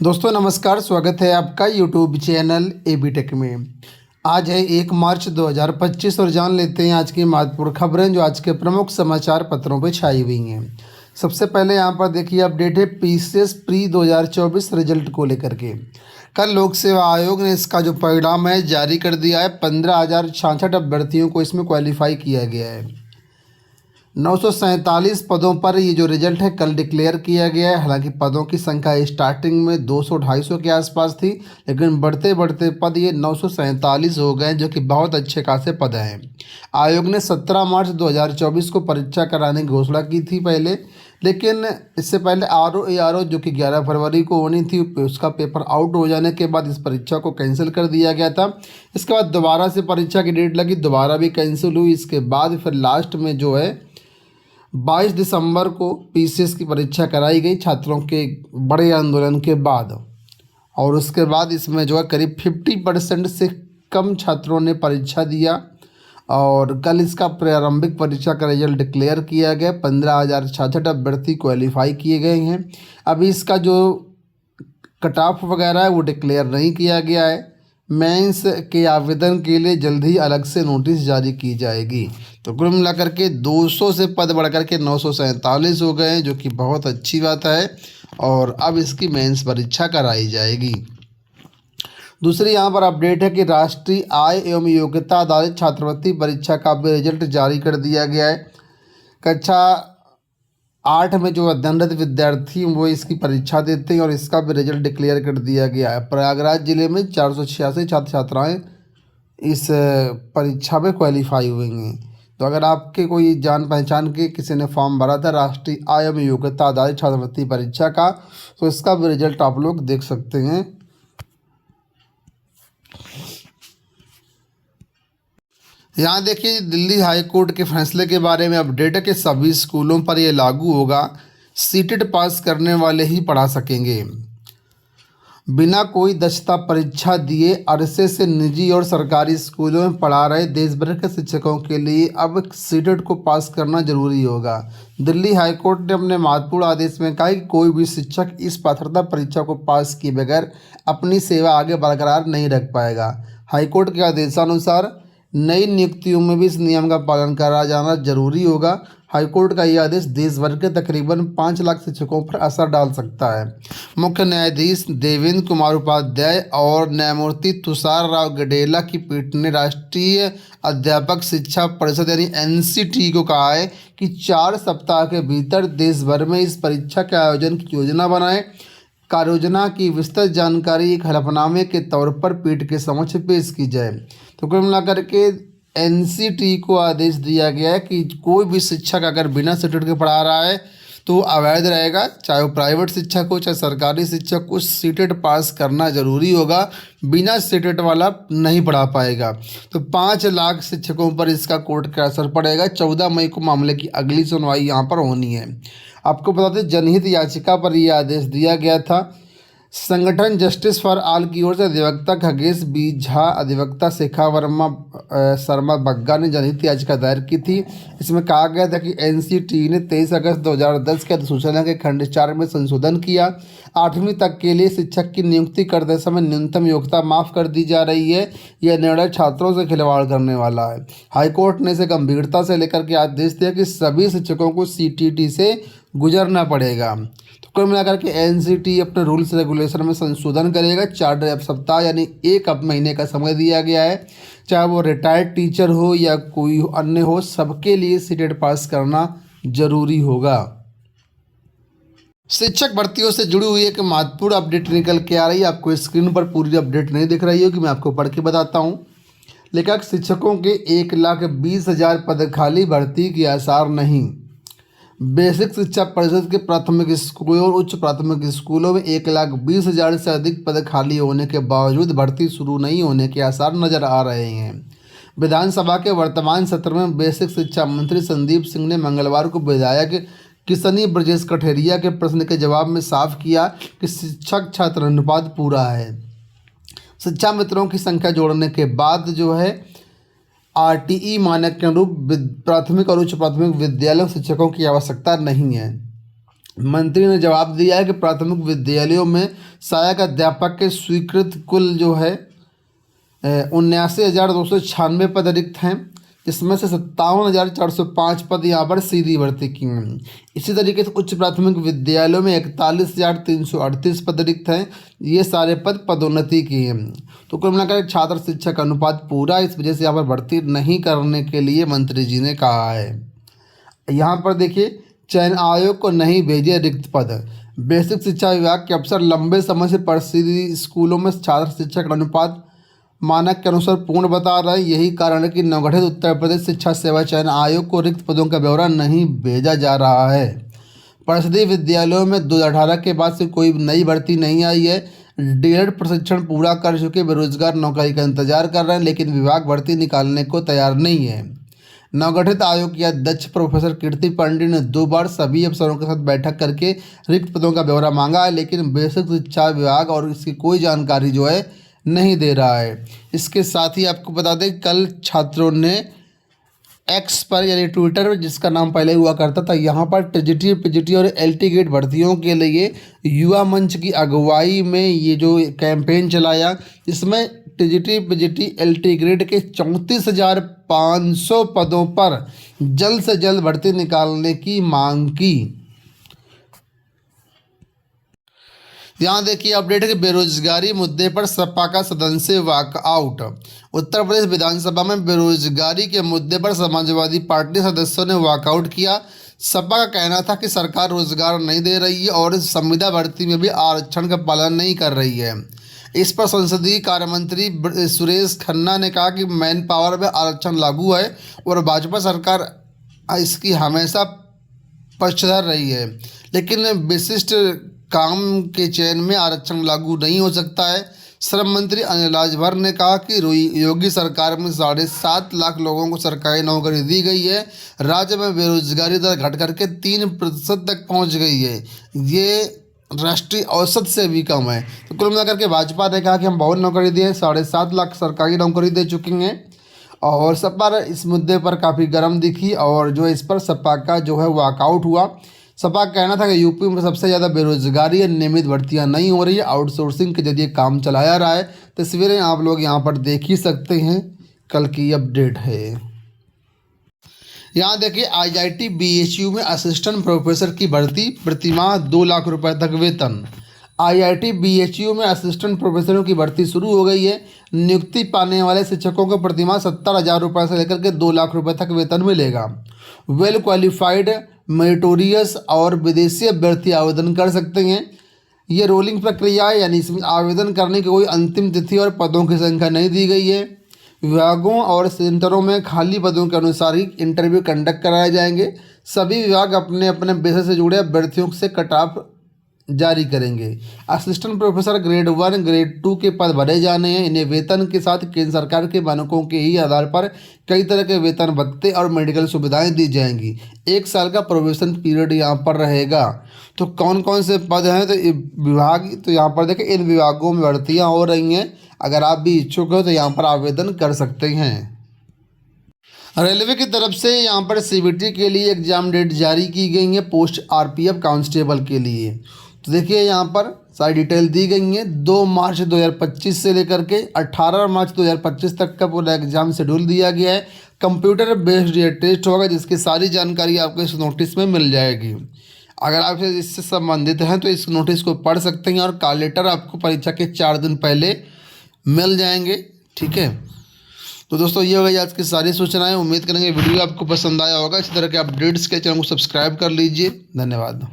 दोस्तों नमस्कार, स्वागत है आपका यूट्यूब चैनल एबी टेक में। आज है 1 मार्च 2025 और जान लेते हैं आज की महत्वपूर्ण खबरें जो आज के प्रमुख समाचार पत्रों पर छाई हुई हैं। सबसे पहले यहां पर देखिए अपडेट है पीसीएस प्री 2024 रिजल्ट को लेकर के। कल लोक सेवा आयोग ने इसका जो परिणाम है जारी कर दिया है। 15,066 अभ्यर्थियों को इसमें क्वालिफाई किया गया है। 947 पदों पर ये जो रिजल्ट है कल डिक्लेयर किया गया है। हालांकि पदों की संख्या स्टार्टिंग में 200-250 के आसपास थी, लेकिन बढ़ते बढ़ते पद ये 947 हो गए, जो कि बहुत अच्छे खासे पद हैं। आयोग ने 17 मार्च 2024 को परीक्षा कराने की घोषणा की थी पहले, लेकिन इससे पहले आरओ जो कि 11 फरवरी को होनी थी, उसका पेपर आउट हो जाने के बाद इस परीक्षा को कैंसिल कर दिया गया था। इसके बाद दोबारा से परीक्षा की डेट लगी, दोबारा भी कैंसिल हुई। इसके बाद फिर लास्ट में जो है 22 दिसंबर को पीसीएस की परीक्षा कराई गई छात्रों के बड़े आंदोलन के बाद। और उसके बाद इसमें जो है करीब 50% से कम छात्रों ने परीक्षा दिया और कल इसका प्रारंभिक परीक्षा का रिजल्ट डिक्लेयर किया गया। 15,066 अभ्यर्थी क्वालिफाई किए गए हैं। अभी इसका जो कट ऑफ वगैरह है वो डिक्लेयर नहीं किया गया है। मेंस के आवेदन के लिए जल्द ही अलग से नोटिस जारी की जाएगी। तो कुल मिलाकर के 200 से पद बढ़कर के 947 हो गए हैं, जो कि बहुत अच्छी बात है। और अब इसकी मेंस परीक्षा कराई जाएगी। दूसरी यहाँ पर अपडेट है कि राष्ट्रीय आय एवं योग्यता आधारित छात्रवृत्ति परीक्षा का भी रिजल्ट जारी कर दिया गया है। कक्षा 8 में जो अध्ययनरत विद्यार्थी वो इसकी परीक्षा देते हैं और इसका भी रिजल्ट डिक्लेयर कर दिया गया है। प्रयागराज जिले में 486 छात्र छात्राएँ इस परीक्षा में क्वालिफाई हुई हैं। तो अगर आपके कोई जान पहचान के किसी ने फॉर्म भरा था राष्ट्रीय आय एवं योग्यता आधारित छात्रवृत्ति परीक्षा का, तो इसका भी रिजल्ट आप लोग देख सकते हैं। यहाँ देखिए दिल्ली हाई कोर्ट के फैसले के बारे में अपडेट है कि सभी स्कूलों पर यह लागू होगा। सीटेट पास करने वाले ही पढ़ा सकेंगे। बिना कोई दक्षता परीक्षा दिए अरसे से निजी और सरकारी स्कूलों में पढ़ा रहे देश भर के शिक्षकों के लिए अब सीटेट को पास करना जरूरी होगा। दिल्ली हाई कोर्ट ने अपने महत्वपूर्ण आदेश में कहा कि कोई भी शिक्षक इस पात्रता परीक्षा को पास किए बगैर अपनी सेवा आगे बरकरार नहीं रख पाएगा। हाईकोर्ट के आदेशानुसार नई नियुक्तियों में भी इस नियम का पालन करा जाना जरूरी होगा। हाईकोर्ट का यह आदेश देश भर के तकरीबन 5 लाख शिक्षकों पर असर डाल सकता है। मुख्य न्यायाधीश देवेंद्र कुमार उपाध्याय और न्यायमूर्ति तुषार राव गडेला की पीठ ने राष्ट्रीय अध्यापक शिक्षा परिषद यानी एनसीटी को कहा है कि 4 सप्ताह के भीतर देश भर में इस परीक्षा के आयोजन की योजना बनाएं। कार्ययोजना की विस्तृत जानकारी एक हलफनामे के तौर पर पीठ के समक्ष पेश की जाए। तो कुल मिलाकर के एनसीटी को आदेश दिया गया है कि कोई भी शिक्षक अगर बिना सीटेट के पढ़ा रहा है तो अवैध रहेगा, चाहे वो प्राइवेट शिक्षक हो चाहे सरकारी शिक्षक को सीटेट पास करना जरूरी होगा। बिना सीटेट वाला नहीं पढ़ा पाएगा। तो 5 लाख शिक्षकों पर इसका कोर्ट का असर पड़ेगा। 14 मई को मामले की अगली सुनवाई यहाँ पर होनी है। आपको बता दें जनहित याचिका पर यह आदेश दिया गया था। संगठन जस्टिस फॉर ऑल की ओर से अधिवक्ता खगेश बी झा, अधिवक्ता शेखा शर्मा बग्गा ने जनहित याचिका दायर की थी। इसमें कहा गया था कि एनसीटी ने 23 अगस्त 2010 के अधिसूचना के खंड 4 में संशोधन किया। 8वीं तक के लिए शिक्षक की नियुक्ति करते समय न्यूनतम योग्यता माफ़ कर दी जा रही है। यह निर्णय छात्रों से खिलवाड़ करने वाला है। हाईकोर्ट ने इसे गंभीरता से लेकर के आदेश दिया कि सभी शिक्षकों को सीटीटी से गुजरना पड़ेगा। तो कुल मिलाकर के एनसीटी अपने रूल्स रेगुलेशन में संशोधन करेगा। 4 सप्ताह यानी 1 महीने का समय दिया गया है। चाहे वो रिटायर्ड टीचर हो या कोई अन्य हो, सबके लिए सीटेट पास करना जरूरी होगा। शिक्षक भर्तियों से जुड़ी हुई एक महत्वपूर्ण अपडेट निकल के आ रही है। आपको स्क्रीन पर पूरी अपडेट नहीं दिख रही होगी, मैं आपको पढ़ के बताता हूँ। लेखक शिक्षकों के 1,20,000 पद खाली, भर्ती के आसार नहीं। बेसिक शिक्षा परिषद के प्राथमिक स्कूलों और उच्च प्राथमिक स्कूलों में 1,20,000 से अधिक पद खाली होने के बावजूद भर्ती शुरू नहीं होने के आसार नजर आ रहे हैं। विधानसभा के वर्तमान सत्र में बेसिक शिक्षा मंत्री संदीप सिंह ने मंगलवार को विधायक किशनी ब्रजेश कठेरिया के प्रश्न के जवाब में साफ किया कि शिक्षक छात्र अनुपात पूरा है। शिक्षा मित्रों की संख्या जोड़ने के बाद जो है आरटीई मानक के अनुरूप प्राथमिक और उच्च प्राथमिक विद्यालयों शिक्षकों की आवश्यकता नहीं है। मंत्री ने जवाब दिया है कि प्राथमिक विद्यालयों में सहायक अध्यापक के स्वीकृत कुल जो है 79,296 पद रिक्त हैं, जिसमें से 57,405 पद यहाँ पर सीधी भर्ती की हैं। इसी तरीके से उच्च प्राथमिक विद्यालयों में 41,338 पद रिक्त हैं। ये सारे पद पदोन्नति के हैं। तो कुल मिलाकर छात्र शिक्षक अनुपात पूरा, इस वजह से यहाँ पर भर्ती नहीं करने के लिए मंत्री जी ने कहा है। यहाँ पर देखिए, चयन आयोग को नहीं भेजे रिक्त पद। बेसिक शिक्षा विभाग के अफसर लंबे समय से परिषदीय स्कूलों में छात्र शिक्षक अनुपात मानक के अनुसार पूर्ण बता रहे हैं। यही कारण है कि नवगठित उत्तर प्रदेश शिक्षा सेवा चयन आयोग को रिक्त पदों का ब्यौरा नहीं भेजा जा रहा है। परिषदीय विद्यालयों में 2018 के बाद से कोई नई भर्ती नहीं आई है। डीएड प्रशिक्षण पूरा कर चुके बेरोजगार नौकरी का इंतजार कर रहे हैं, लेकिन विभाग भर्ती निकालने को तैयार नहीं है। नवगठित आयोग के अध्यक्ष प्रोफेसर कीर्ति पांडे ने 2 बार सभी अफसरों के साथ बैठक करके रिक्त पदों का ब्यौरा मांगा है, लेकिन बेसिक शिक्षा विभाग और इसकी कोई जानकारी जो है नहीं दे रहा है। इसके साथ ही आपको बता दें, कल छात्रों ने एक्स पर यानी ट्विटर पर, जिसका नाम पहले हुआ करता था, यहाँ पर टीजीटी, पीजीटी और एलटी गेट भर्तियों के लिए युवा मंच की अगुवाई में ये जो कैंपेन चलाया, इसमें टीजीटी, पीजीटी, एलटी ग्रेड के 34,500 पदों पर जल्द से जल्द भर्ती निकालने की मांग की। यहाँ देखिए अपडेट है कि बेरोजगारी मुद्दे पर सपा का सदन से वॉकआउट। उत्तर प्रदेश विधानसभा में बेरोजगारी के मुद्दे पर समाजवादी पार्टी सदस्यों ने वॉकआउट किया। सपा का कहना था कि सरकार रोजगार नहीं दे रही है और संविदा भर्ती में भी आरक्षण का पालन नहीं कर रही है। इस पर संसदीय कार्य मंत्री सुरेश खन्ना ने कहा कि मैन पावर में आरक्षण लागू है और भाजपा सरकार इसकी हमेशा पक्षधर रही है, लेकिन विशिष्ट काम के चयन में आरक्षण लागू नहीं हो सकता है। श्रम मंत्री अनिल राजभर ने कहा कि योगी सरकार में 7.5 लाख लोगों को सरकारी नौकरी दी गई है। राज्य में बेरोजगारी दर घट करके 3% तक पहुंच गई है। ये राष्ट्रीय औसत से भी कम है। तो कुल मिलाकर के भाजपा ने कहा कि हम बहुत नौकरी दिए, 7.5 लाख सरकारी नौकरी दे चुके हैं। और सपा इस मुद्दे पर काफ़ी गर्म दिखी और जो इस पर सपा का जो है वॉकआउट हुआ। सपा का कहना था कि यूपी में सबसे ज़्यादा बेरोजगारी है, नियमित भर्तियां नहीं हो रही है, आउटसोर्सिंग के जरिए काम चलाया रहा है। तस्वीरें आप लोग यहां पर देख ही सकते हैं, कल की अपडेट है। यहाँ देखिए IIT BHU में असिस्टेंट प्रोफेसर की भर्ती, प्रतिमाह 2 लाख रुपए तक वेतन। IIT BHU में असिस्टेंट प्रोफेसरों की भर्ती शुरू हो गई है। नियुक्ति पाने वाले शिक्षकों को प्रतिमाह 70,000 रुपये से लेकर के 2 लाख रुपए तक वेतन मिलेगा। वेल क्वालिफाइड, मेरिटोरियस और विदेशी अभ्यर्थी आवेदन कर सकते हैं। ये रोलिंग प्रक्रिया है, यानी इसमें आवेदन करने की कोई अंतिम तिथि और पदों की संख्या नहीं दी गई है। विभागों और सेंटरों में खाली पदों के अनुसार ही इंटरव्यू कंडक्ट कराए जाएंगे। सभी विभाग अपने अपने विषय से जुड़े अभ्यर्थियों से कट ऑफ जारी करेंगे। असिस्टेंट प्रोफेसर ग्रेड 1, ग्रेड 2 के पद भरे जाने हैं। इन्हें वेतन के साथ केंद्र सरकार के मानकों के ही आधार पर कई तरह के वेतन भत्ते और मेडिकल सुविधाएं दी जाएंगी। 1 साल का प्रोबेशन पीरियड यहाँ पर रहेगा। तो कौन कौन से पद हैं तो विभाग, तो यहाँ पर देखें इन विभागों में भर्तियाँ हो रही हैं। अगर आप भी इच्छुक हो तो यहाँ पर आवेदन कर सकते हैं। रेलवे की तरफ से यहाँ पर CBT के लिए एग्जाम डेट जारी की गई है, पोस्ट RPF कांस्टेबल के लिए। तो देखिए यहाँ पर सारी डिटेल दी गई है। 2 मार्च 2025 से लेकर के 18 मार्च 2025 तक का पूरा एग्जाम शेड्यूल दिया गया है। कंप्यूटर बेस्ड ये टेस्ट होगा, जिसकी सारी जानकारी आपको इस नोटिस में मिल जाएगी। अगर आप इससे संबंधित हैं तो इस नोटिस को पढ़ सकते हैं और कॉल लेटर आपको परीक्षा के 4 दिन पहले मिल जाएंगे। ठीक है, तो दोस्तों ये हो गई आज की सारी सूचनाएं। उम्मीद करेंगे वीडियो आपको पसंद आया होगा। इसी तरह के अपडेट्स के चैनल को सब्सक्राइब कर लीजिए। धन्यवाद।